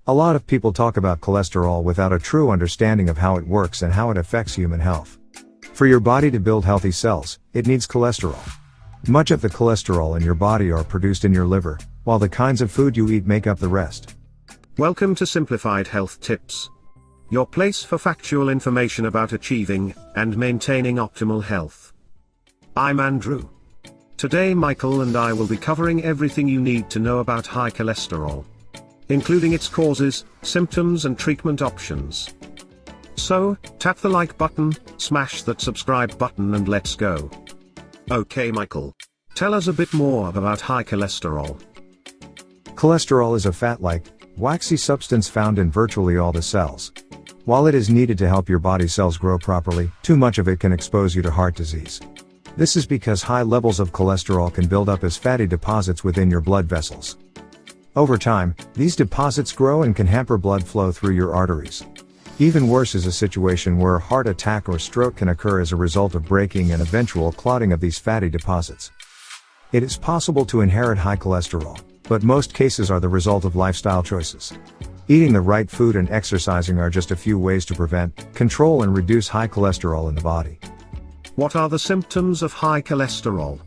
A lot of people talk about cholesterol without a true understanding of how it works and how it affects human health. For your body to build healthy cells, it needs cholesterol. Much of the cholesterol in your body are produced in your liver, while the kinds of food you eat make up the rest. Welcome to Simplified Health Tips, your place for factual information about achieving and maintaining optimal health. I'm Andrew. Today Michael and I will be covering everything you need to know about high cholesterol, including its causes, symptoms and treatment options. So, tap the like button, smash that subscribe button and let's go. Okay Michael, tell us a bit more about high cholesterol. Cholesterol is a fat-like, waxy substance found in virtually all the cells. While it is needed to help your body cells grow properly, too much of it can expose you to heart disease. This is because high levels of cholesterol can build up as fatty deposits within your blood vessels. Over time, these deposits grow and can hamper blood flow through your arteries. Even worse is a situation where a heart attack or stroke can occur as a result of breaking and eventual clotting of these fatty deposits. It is possible to inherit high cholesterol, but most cases are the result of lifestyle choices. Eating the right food and exercising are just a few ways to prevent, control and reduce high cholesterol in the body. What are the symptoms of high cholesterol?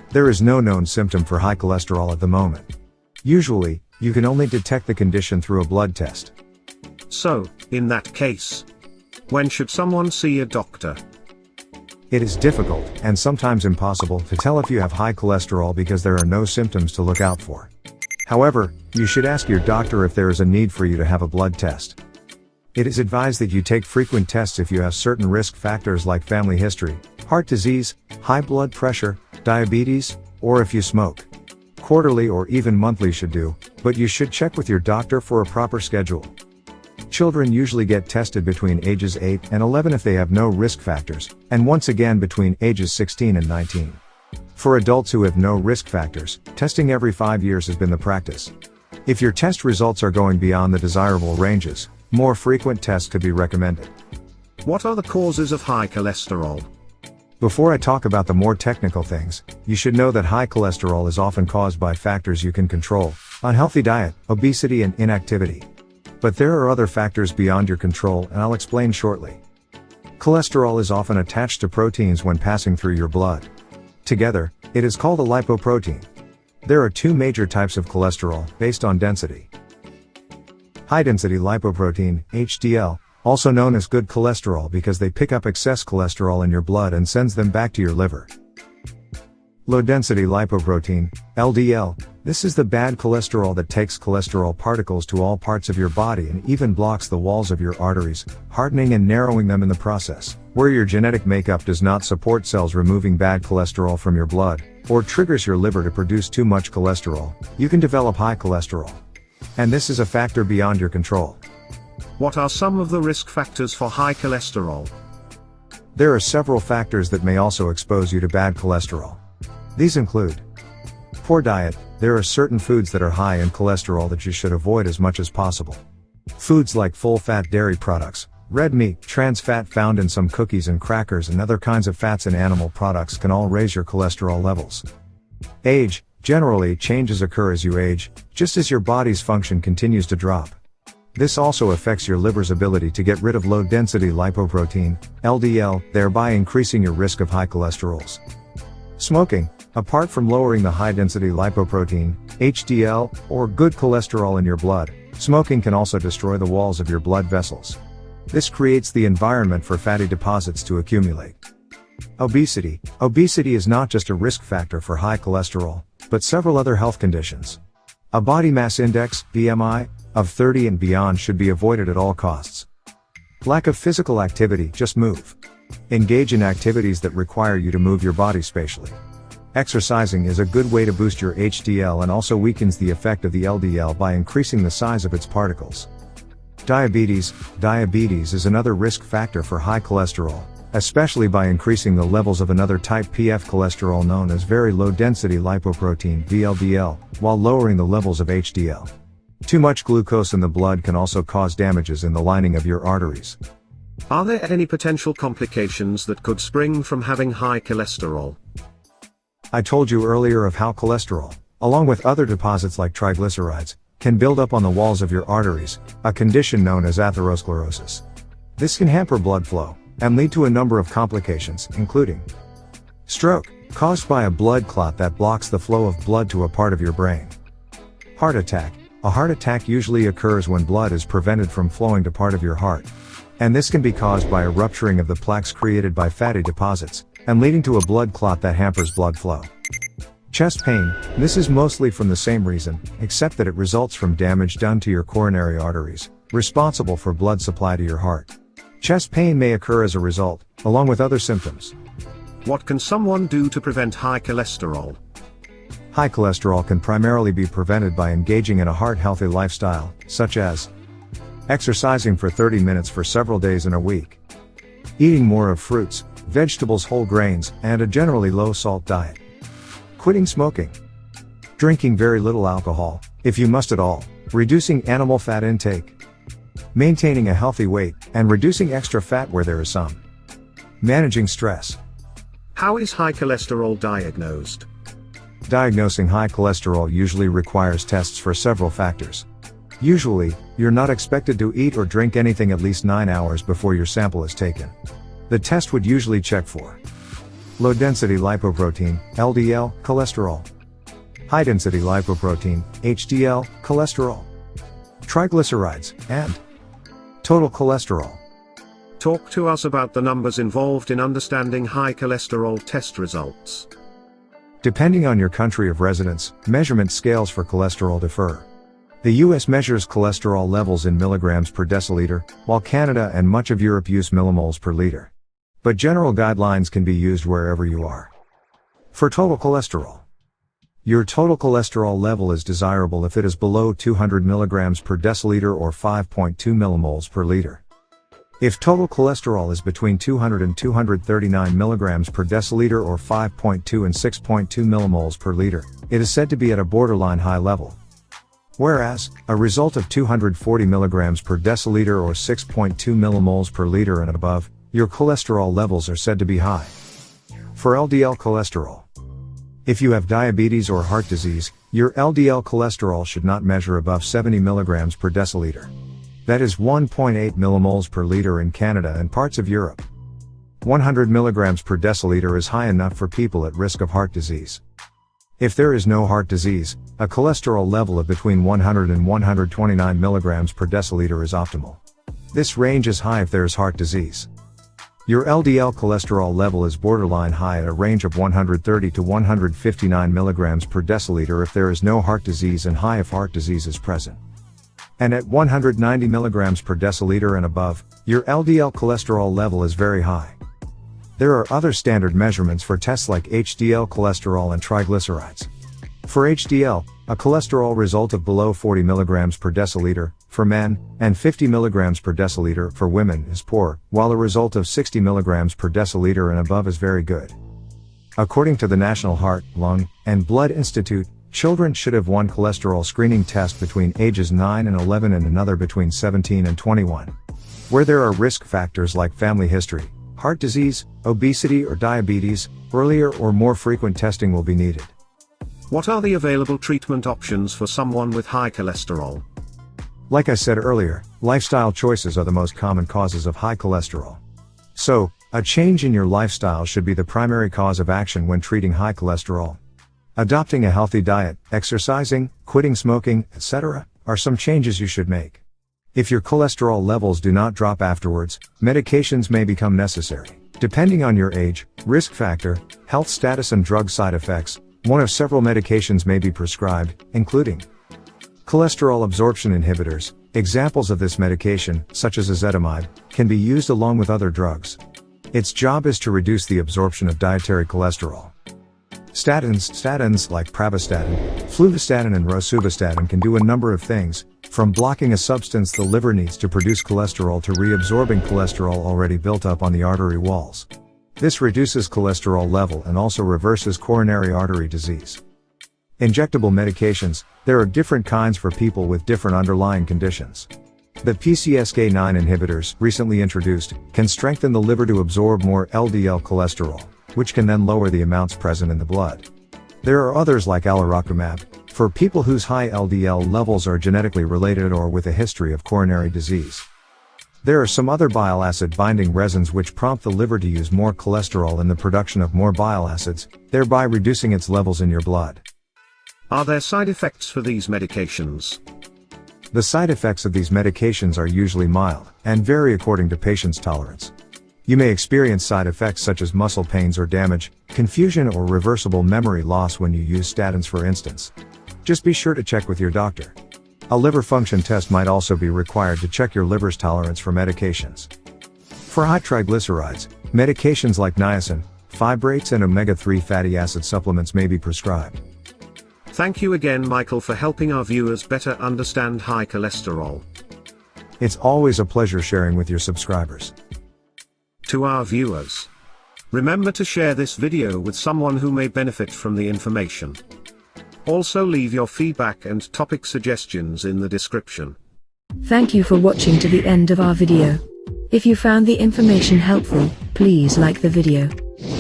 There is no known symptom for high cholesterol at the moment. Usually, you can only detect the condition through a blood test. So, in that case, when should someone see a doctor? It is difficult, and sometimes impossible, to tell if you have high cholesterol because there are no symptoms to look out for. However, you should ask your doctor if there is a need for you to have a blood test. It is advised that you take frequent tests if you have certain risk factors like family history, heart disease, high blood pressure, diabetes, or if you smoke. Quarterly or even monthly should do, but you should check with your doctor for a proper schedule. Children usually get tested between ages 8 and 11 if they have no risk factors, and once again between ages 16 and 19. For adults who have no risk factors, testing every 5 years has been the practice. If your test results are going beyond the desirable ranges, more frequent tests could be recommended. What are the causes of high cholesterol? Before I talk about the more technical things, you should know that high cholesterol is often caused by factors you can control: unhealthy diet, obesity and inactivity. But there are other factors beyond your control, and I'll explain shortly. Cholesterol is often attached to proteins when passing through your blood. Together, it is called a lipoprotein. There are two major types of cholesterol, based on density. High-density lipoprotein, HDL, also known as good cholesterol because they pick up excess cholesterol in your blood and sends them back to your liver. Low-density lipoprotein, LDL, this is the bad cholesterol that takes cholesterol particles to all parts of your body and even blocks the walls of your arteries, hardening and narrowing them in the process. Where your genetic makeup does not support cells removing bad cholesterol from your blood, or triggers your liver to produce too much cholesterol, you can develop high cholesterol. And this is a factor beyond your control. What are some of the risk factors for high cholesterol? There are several factors that may also expose you to bad cholesterol. These include poor diet. There are certain foods that are high in cholesterol that you should avoid as much as possible. Foods like full-fat dairy products, red meat, trans fat found in some cookies and crackers and other kinds of fats in animal products can all raise your cholesterol levels. Age. Generally, changes occur as you age, just as your body's function continues to drop. This also affects your liver's ability to get rid of low-density lipoprotein, LDL, thereby increasing your risk of high cholesterols. Smoking. Apart from lowering the high-density lipoprotein, HDL, or good cholesterol in your blood, smoking can also destroy the walls of your blood vessels. This creates the environment for fatty deposits to accumulate. Obesity. Obesity is not just a risk factor for high cholesterol, but several other health conditions. A body mass index, BMI, of 30 and beyond should be avoided at all costs. Lack of physical activity. Just move. Engage in activities that require you to move your body spatially. Exercising is a good way to boost your HDL and also weakens the effect of the LDL by increasing the size of its particles. Diabetes. Diabetes is another risk factor for high cholesterol, especially by increasing the levels of another type PF cholesterol known as very low-density lipoprotein, VLDL, while lowering the levels of HDL. Too much glucose in the blood can also cause damages in the lining of your arteries. Are there any potential complications that could spring from having high cholesterol? I told you earlier of how cholesterol, along with other deposits like triglycerides, can build up on the walls of your arteries, a condition known as atherosclerosis. This can hamper blood flow and lead to a number of complications, including stroke, caused by a blood clot that blocks the flow of blood to a part of your brain. Heart attack. A heart attack usually occurs when blood is prevented from flowing to part of your heart. And this can be caused by a rupturing of the plaques created by fatty deposits, and leading to a blood clot that hampers blood flow. Chest pain. This is mostly from the same reason, except that it results from damage done to your coronary arteries, responsible for blood supply to your heart. Chest pain may occur as a result, along with other symptoms. What can someone do to prevent high cholesterol? High cholesterol can primarily be prevented by engaging in a heart-healthy lifestyle, such as exercising for 30 minutes for several days in a week, eating more of fruits, vegetables, whole grains, and a generally low-salt diet, quitting smoking, drinking very little alcohol, if you must at all, reducing animal fat intake, maintaining a healthy weight, and reducing extra fat where there is some, managing stress. How is high cholesterol diagnosed? Diagnosing high cholesterol usually requires tests for several factors. Usually, you're not expected to eat or drink anything at least 9 hours before your sample is taken. The test would usually check for low-density lipoprotein, LDL, cholesterol, high-density lipoprotein, HDL, cholesterol, triglycerides, and total cholesterol. Talk to us about the numbers involved in understanding high cholesterol test results. Depending on your country of residence, measurement scales for cholesterol differ. The US measures cholesterol levels in milligrams per deciliter, while Canada and much of Europe use millimoles per liter. But general guidelines can be used wherever you are. For total cholesterol, your total cholesterol level is desirable if it is below 200 milligrams per deciliter or 5.2 millimoles per liter. If total cholesterol is between 200 and 239 milligrams per deciliter or 5.2 and 6.2 millimoles per liter, it is said to be at a borderline high level. Whereas, a result of 240 milligrams per deciliter or 6.2 millimoles per liter and above, your cholesterol levels are said to be high. For LDL cholesterol, if you have diabetes or heart disease, your LDL cholesterol should not measure above 70 milligrams per deciliter. That is 1.8 millimoles per liter in Canada and parts of Europe. 100 milligrams per deciliter is high enough for people at risk of heart disease. If there is no heart disease, a cholesterol level of between 100 and 129 milligrams per deciliter is optimal. This range is high if there is heart disease. Your LDL cholesterol level is borderline high at a range of 130 to 159 milligrams per deciliter if there is no heart disease and high if heart disease is present. And at 190 milligrams per deciliter and above, your LDL cholesterol level is very high. There are other standard measurements for tests like HDL cholesterol and triglycerides. For HDL, a cholesterol result of below 40 milligrams per deciliter for men and 50 milligrams per deciliter for women is poor, while a result of 60 milligrams per deciliter and above is very good. According to the National Heart, Lung, and Blood Institute, children should have one cholesterol screening test between ages 9 and 11 and another between 17 and 21. Where there are risk factors like family history, heart disease, obesity or diabetes, earlier or more frequent testing will be needed. What are the available treatment options for someone with high cholesterol? Like I said earlier, lifestyle choices are the most common causes of high cholesterol. So, a change in your lifestyle should be the primary cause of action when treating high cholesterol. Adopting a healthy diet, exercising, quitting smoking, etc., are some changes you should make. If your cholesterol levels do not drop afterwards, medications may become necessary. Depending on your age, risk factor, health status and drug side effects, one of several medications may be prescribed, including cholesterol absorption inhibitors. Examples of this medication, such as ezetimibe, can be used along with other drugs. Its job is to reduce the absorption of dietary cholesterol. Statins like pravastatin, fluvastatin and rosuvastatin can do a number of things, from blocking a substance the liver needs to produce cholesterol to reabsorbing cholesterol already built up on the artery walls. This reduces cholesterol level and also reverses coronary artery disease. Injectable medications, there are different kinds for people with different underlying conditions. The PCSK9 inhibitors, recently introduced, can strengthen the liver to absorb more LDL cholesterol, which can then lower the amounts present in the blood. There are others like alirocumab, for for people whose high LDL levels are genetically related or with a history of coronary disease. There are some other bile acid binding resins which prompt the liver to use more cholesterol in the production of more bile acids, thereby reducing its levels in your blood. Are there side effects for these medications? The side effects of these medications are usually mild, and vary according to patient's tolerance. You may experience side effects such as muscle pains or damage, confusion or reversible memory loss when you use statins for instance. Just be sure to check with your doctor. A liver function test might also be required to check your liver's tolerance for medications. For high triglycerides, medications like niacin, fibrates and omega-3 fatty acid supplements may be prescribed. Thank you again, Michael, for helping our viewers better understand high cholesterol. It's always a pleasure sharing with your subscribers. To our viewers, remember to share this video with someone who may benefit from the information. Also leave your feedback and topic suggestions in the description. Thank you for watching to the end of our video. If you found the information helpful, please like the video.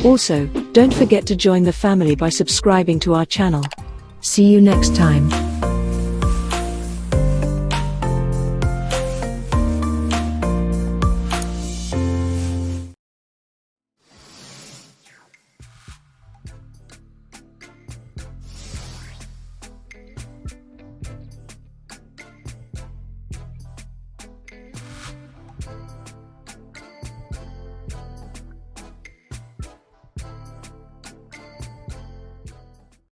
Also, don't forget to join the family by subscribing to our channel. See you next time.